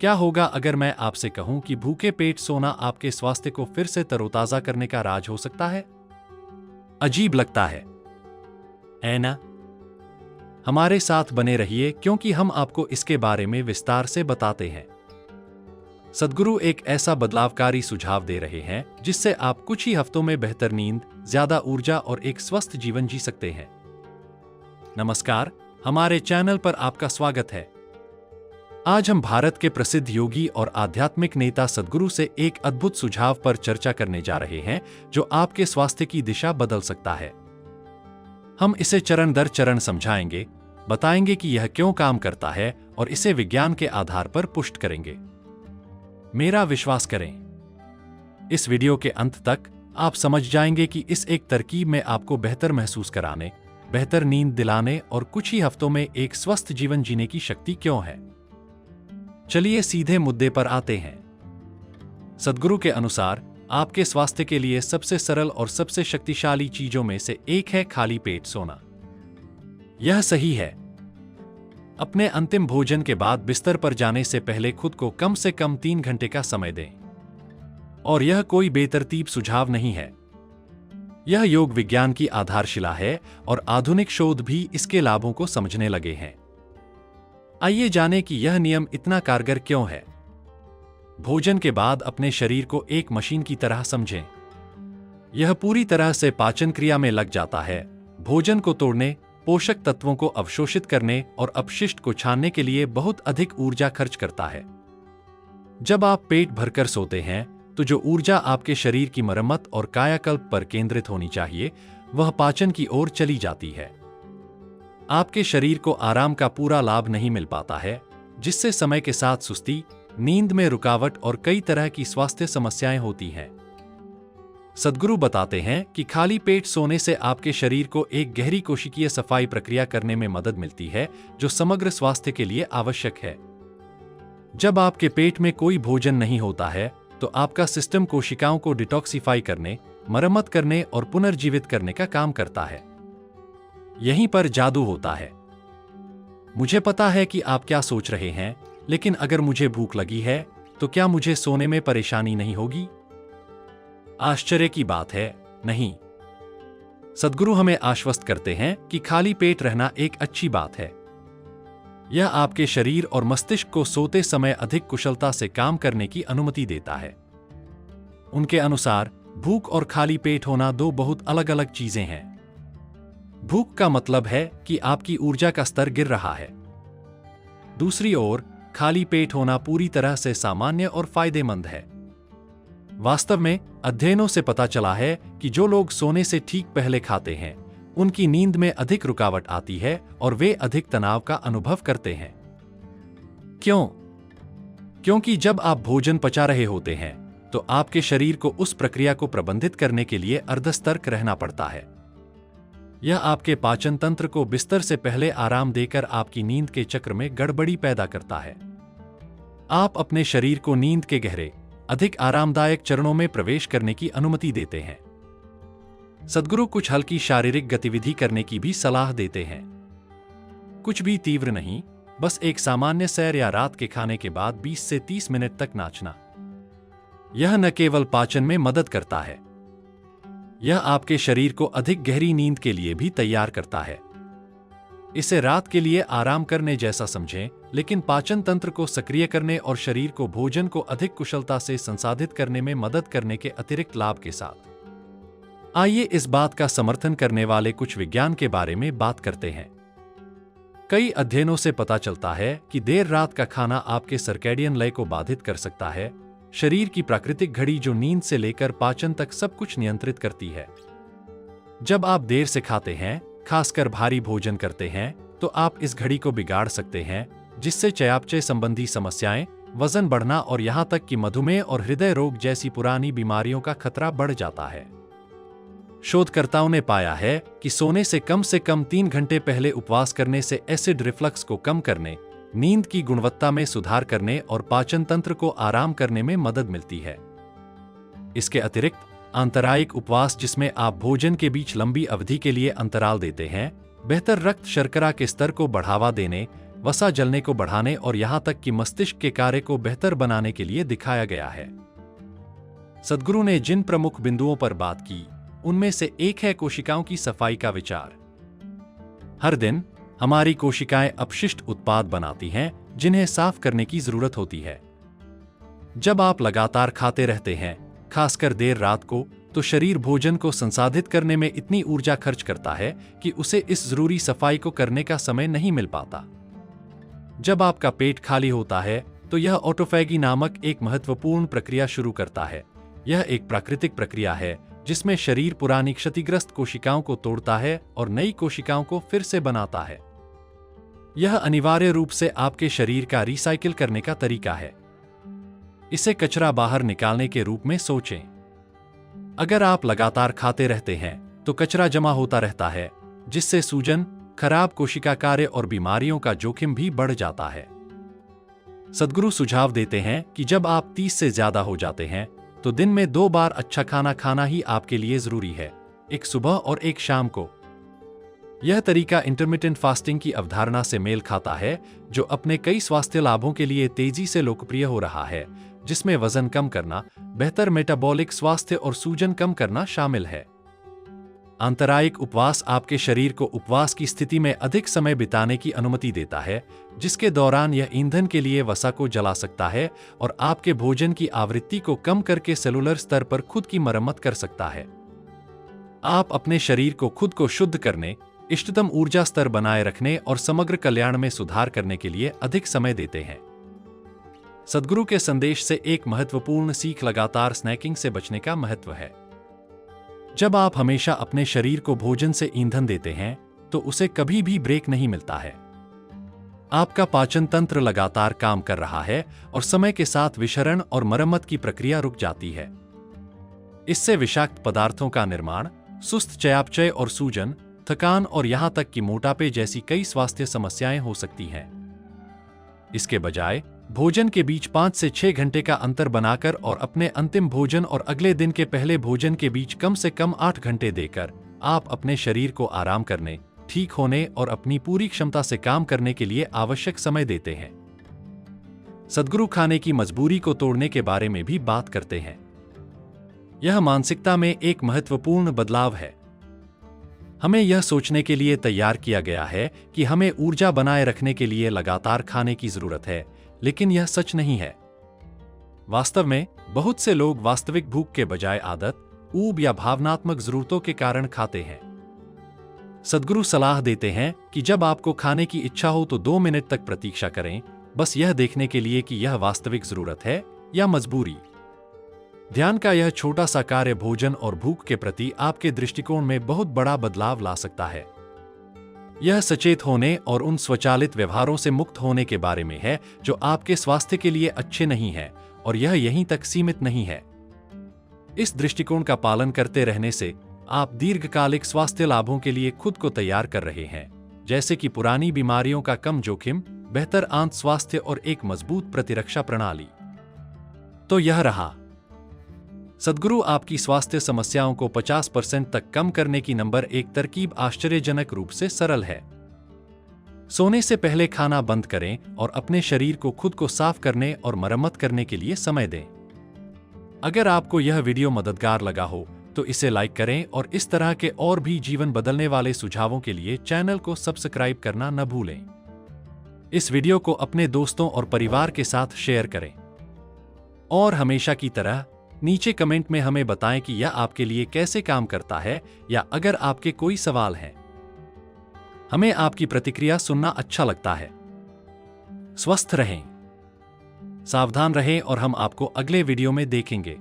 क्या होगा अगर मैं आपसे कहूं कि भूखे पेट सोना आपके स्वास्थ्य को फिर से तरोताजा करने का राज हो सकता है? अजीब लगता है ना? हमारे साथ बने रहिए क्योंकि हम आपको इसके बारे में विस्तार से बताते हैं। सद्गुरु एक ऐसा बदलावकारी सुझाव दे रहे हैं जिससे आप कुछ ही हफ्तों में बेहतर नींद, ज्यादा ऊर्जा और एक स्वस्थ जीवन जी सकते हैं। नमस्कार, हमारे चैनल पर आपका स्वागत है। आज हम भारत के प्रसिद्ध योगी और आध्यात्मिक नेता सद्गुरु से एक अद्भुत सुझाव पर चर्चा करने जा रहे हैं जो आपके स्वास्थ्य की दिशा बदल सकता है। हम इसे चरण दर चरण समझाएंगे, बताएंगे कि यह क्यों काम करता है और इसे विज्ञान के आधार पर पुष्ट करेंगे। मेरा विश्वास करें, इस वीडियो के अंत तक आप समझ जाएंगे कि इस एक तरकीब में आपको बेहतर महसूस कराने, बेहतर नींद दिलाने और कुछ ही हफ्तों में एक स्वस्थ जीवन जीने की शक्ति क्यों है। चलिए सीधे मुद्दे पर आते हैं। सद्गुरु के अनुसार आपके स्वास्थ्य के लिए सबसे सरल और सबसे शक्तिशाली चीजों में से एक है खाली पेट सोना। यह सही है। अपने अंतिम भोजन के बाद बिस्तर पर जाने से पहले खुद को कम से कम 3 घंटे का समय दें। और यह कोई बेतरतीब सुझाव नहीं है। यह योग विज्ञान की आधारशिला है और आधुनिक शोध भी इसके लाभों को समझने लगे हैं। आइए जानें कि यह नियम इतना कारगर क्यों है। भोजन के बाद अपने शरीर को एक मशीन की तरह समझें। यह पूरी तरह से पाचन क्रिया में लग जाता है, भोजन को तोड़ने, पोषक तत्वों को अवशोषित करने और अपशिष्ट को छानने के लिए बहुत अधिक ऊर्जा खर्च करता है। जब आप पेट भरकर सोते हैं तो जो ऊर्जा आपके शरीर की मरम्मत और कायाकल्प पर केंद्रित होनी चाहिए, वह पाचन की ओर चली जाती है। आपके शरीर को आराम का पूरा लाभ नहीं मिल पाता है, जिससे समय के साथ सुस्ती, नींद में रुकावट और कई तरह की स्वास्थ्य समस्याएं होती हैं। सद्गुरु बताते हैं कि खाली पेट सोने से आपके शरीर को एक गहरी कोशिकीय सफाई प्रक्रिया करने में मदद मिलती है, जो समग्र स्वास्थ्य के लिए आवश्यक है। जब आपके पेट में कोई भोजन नहीं होता है, तो आपका सिस्टम कोशिकाओं को डिटॉक्सिफाई करने, मरम्मत करने और पुनर्जीवित करने का काम करता है। यहीं पर जादू होता है। मुझे पता है कि आप क्या सोच रहे हैं, लेकिन अगर मुझे भूख लगी है तो क्या मुझे सोने में परेशानी नहीं होगी? आश्चर्य की बात है, नहीं। सद्गुरु हमें आश्वस्त करते हैं कि खाली पेट रहना एक अच्छी बात है। यह आपके शरीर और मस्तिष्क को सोते समय अधिक कुशलता से काम करने की अनुमति देता है। उनके अनुसार भूख और खाली पेट होना दो बहुत अलग अलग चीजें हैं। भूख का मतलब है कि आपकी ऊर्जा का स्तर गिर रहा है। दूसरी ओर खाली पेट होना पूरी तरह से सामान्य और फायदेमंद है। वास्तव में अध्ययनों से पता चला है कि जो लोग सोने से ठीक पहले खाते हैं, उनकी नींद में अधिक रुकावट आती है और वे अधिक तनाव का अनुभव करते हैं। क्यों? क्योंकि जब आप भोजन पचा रहे होते हैं, तो आपके शरीर को उस प्रक्रिया को प्रबंधित करने के लिए अर्धसतर्क रहना पड़ता है। यह आपके पाचन तंत्र को बिस्तर से पहले आराम देकर आपकी नींद के चक्र में गड़बड़ी पैदा करता है। आप अपने शरीर को नींद के गहरे, अधिक आरामदायक चरणों में प्रवेश करने की अनुमति देते हैं। सद्गुरु कुछ हल्की शारीरिक गतिविधि करने की भी सलाह देते हैं। कुछ भी तीव्र नहीं, बस एक सामान्य सैर या रात के खाने के बाद 20 से 30 मिनट तक नाचना। यह न केवल पाचन में मदद करता है, यह आपके शरीर को अधिक गहरी नींद के लिए भी तैयार करता है। इसे रात के लिए आराम करने जैसा समझें, लेकिन पाचन तंत्र को सक्रिय करने और शरीर को भोजन को अधिक कुशलता से संसाधित करने में मदद करने के अतिरिक्त लाभ के साथ। आइए इस बात का समर्थन करने वाले कुछ विज्ञान के बारे में बात करते हैं। कई अध्ययनों से पता चलता है कि देर रात का खाना आपके सर्कैडियन लय को बाधित कर सकता है, शरीर की प्राकृतिक घड़ी जो नींद से लेकर पाचन तक सब कुछ नियंत्रित करती है। जब आप देर से खाते हैं, खासकर भारी भोजन करते हैं, तो आप इस घड़ी को बिगाड़ सकते हैं, जिससे चयापचय संबंधी समस्याएं, वजन बढ़ना और यहां तक कि मधुमेह और हृदय रोग जैसी पुरानी बीमारियों का खतरा बढ़ जाता है। शोधकर्ताओं ने पाया है कि सोने से कम 3 घंटे पहले उपवास करने से एसिड रिफ्लक्स को कम करने, नींद की गुणवत्ता में सुधार करने और पाचन तंत्र को आराम करने में मदद मिलती है। इसके अतिरिक्त आंतरायिक उपवास, जिसमें आप भोजन के बीच लंबी अवधि के लिए अंतराल देते हैं, बेहतर रक्त शर्करा के स्तर को बढ़ावा देने, वसा जलने को बढ़ाने और यहां तक कि मस्तिष्क के कार्य को बेहतर बनाने के लिए दिखाया गया है। सद्गुरु ने जिन प्रमुख बिंदुओं पर बात की, उनमें से एक है कोशिकाओं की सफाई का विचार। हर दिन हमारी कोशिकाएं अपशिष्ट उत्पाद बनाती हैं, जिन्हें साफ करने की जरूरत होती है। जब आप लगातार खाते रहते हैं, खासकर देर रात को, तो शरीर भोजन को संसाधित करने में इतनी ऊर्जा खर्च करता है कि उसे इस जरूरी सफाई को करने का समय नहीं मिल पाता। जब आपका पेट खाली होता है, तो यह ऑटोफैगी नामक एक महत्वपूर्ण प्रक्रिया शुरू करता है। यह एक प्राकृतिक प्रक्रिया है जिसमें शरीर पुरानी क्षतिग्रस्त कोशिकाओं को तोड़ता है और नई कोशिकाओं को फिर से बनाता है। यह अनिवार्य रूप से आपके शरीर का रिसाइकिल करने का तरीका है। इसे कचरा बाहर निकालने के रूप में सोचें। अगर आप लगातार खाते रहते हैं, तो कचरा जमा होता रहता है, जिससे सूजन, खराब कोशिका कार्य और बीमारियों का जोखिम भी बढ़ जाता है। सद्गुरु सुझाव देते हैं कि जब आप 30 से ज्यादा हो जाते हैं, तो दिन में 2 बार अच्छा खाना खाना ही आपके लिए जरूरी है, एक सुबह और एक शाम को। यह तरीका इंटरमिटेंट फास्टिंग की अवधारणा से मेल खाता है, जो अपने कई स्वास्थ्य लाभों के लिए तेजी से लोकप्रिय हो रहा है, जिसमें वजन कम करना, बेहतर मेटाबॉलिक स्वास्थ्य और सूजन कम करना शामिल है। आंतरायिक उपवास आपके शरीर को उपवास की स्थिति में अधिक समय बिताने की अनुमति देता है, जिसके दौरान यह ईंधन के लिए वसा को जला सकता है और आपके भोजन की आवृत्ति को कम करके सेलुलर स्तर पर खुद की मरम्मत कर सकता है। आप अपने शरीर को खुद को शुद्ध करने, इष्टतम ऊर्जा स्तर बनाए रखने और समग्र कल्याण में सुधार करने के लिए अधिक समय देते हैं। सद्गुरु के संदेश से एक महत्वपूर्ण सीख लगातार स्नैकिंग से बचने का महत्व है। जब आप हमेशा अपने शरीर को भोजन से ईंधन देते हैं, तो उसे कभी भी ब्रेक नहीं मिलता है। आपका पाचन तंत्र लगातार काम कर रहा है और समय के साथ विषरण और मरम्मत की प्रक्रिया रुक जाती है। इससे विषाक्त पदार्थों का निर्माण, सुस्त चयापचय और सूजन, थकान और यहां तक कि मोटापे जैसी कई स्वास्थ्य समस्याएं हो सकती हैं। इसके बजाय भोजन के बीच 5 से 6 घंटे का अंतर बनाकर और अपने अंतिम भोजन और अगले दिन के पहले भोजन के बीच कम से कम 8 घंटे देकर आप अपने शरीर को आराम करने, ठीक होने और अपनी पूरी क्षमता से काम करने के लिए आवश्यक समय देते हैं। सद्गुरु खाने की मजबूरी को तोड़ने के बारे में भी बात करते हैं। यह मानसिकता में एक महत्वपूर्ण बदलाव है। हमें यह सोचने के लिए तैयार किया गया है कि हमें ऊर्जा बनाए रखने के लिए लगातार खाने की जरूरत है, लेकिन यह सच नहीं है। वास्तव में बहुत से लोग वास्तविक भूख के बजाय आदत, ऊब या भावनात्मक जरूरतों के कारण खाते हैं। सद्गुरु सलाह देते हैं कि जब आपको खाने की इच्छा हो तो 2 मिनट तक प्रतीक्षा करें, बस यह देखने के लिए कि यह वास्तविक जरूरत है या मजबूरी। ध्यान का यह छोटा सा कार्य भोजन और भूख के प्रति आपके दृष्टिकोण में बहुत बड़ा बदलाव ला सकता है। यह सचेत होने और उन स्वचालित व्यवहारों से मुक्त होने के बारे में है जो आपके स्वास्थ्य के लिए अच्छे नहीं हैं, और यह यहीं तक सीमित नहीं है। इस दृष्टिकोण का पालन करते रहने से आप दीर्घकालिक स्वास्थ्य लाभों के लिए खुद को तैयार कर रहे हैं, जैसे कि पुरानी बीमारियों का कम जोखिम, बेहतर आंत स्वास्थ्य और एक मजबूत प्रतिरक्षा प्रणाली। तो यह रहा सद्गुरु आपकी स्वास्थ्य समस्याओं को 50% तक कम करने की नंबर 1 तरकीब आश्चर्यजनक रूप से सरल है। सोने से पहले खाना बंद करें और अपने शरीर को खुद को साफ करने और मरम्मत करने के लिए समय दें। अगर आपको यह वीडियो मददगार लगा हो तो इसे लाइक करें और इस तरह के और भी जीवन बदलने वाले सुझावों के लिए चैनल को सब्सक्राइब करना न भूलें। इस वीडियो को अपने दोस्तों और परिवार के साथ शेयर करें और हमेशा की तरह नीचे कमेंट में हमें बताएं कि यह आपके लिए कैसे काम करता है, या अगर आपके कोई सवाल हैं। हमें आपकी प्रतिक्रिया सुनना अच्छा लगता है। स्वस्थ रहें, सावधान रहें और हम आपको अगले वीडियो में देखेंगे।